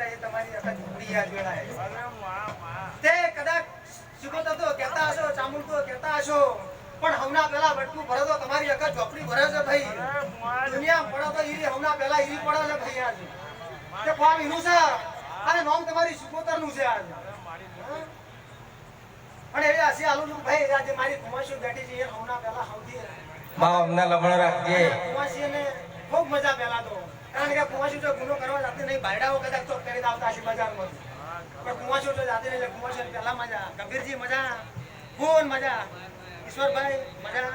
એ તમારી અકલ ઝૂંપડી યાદ વેળાએ તે કદાચ શીખોતો તો કહેતા હશો ચામુંડ તો કહેતા હશો પણ હમણાં પેલા વટકું ભરે તો તમારી અકલ ઝોપડી ભરે છે ભાઈ દુનિયા પડે તો ઈરી હમણાં પેલા ઈરી પડે છે ભાઈ આજ તે કોમ ઈનું છે અને નોમ તમારી શીખોતર નું છે આજ અને એ આસી આલુ નું ભાઈ આજે મારી કુમાશી બેઠી છે એ હમણાં પેલા આવતી બા અમને લમણો રાખજે કુમાશી ને ખૂબ મજા પેલા તો કારણ કે કુમાશી જો ગુનો કરવા જાતે નહીં બાયડાઓ કદાચ તો કરી આવતા હશે બજારમાં પણ કુમાશી જો જાતે નહીં કુમાશી પેલા મજા કબીરજી મજા કોણ મજા ઈશ્વરભાઈ મજા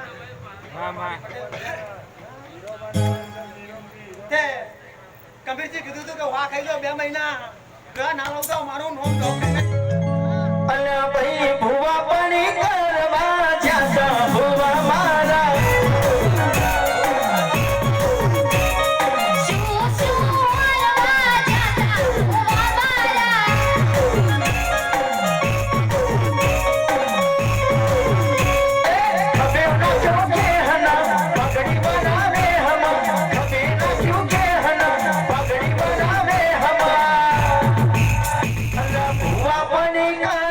તે કબીરજી કીધું તું કે વાહ ખાઈ લો 2 મહિના ના લાવતો મારું નોમ દો અને ભાઈ ભુવા પણી કરવા જ્યાં ભુવા મારા ભુવા પણી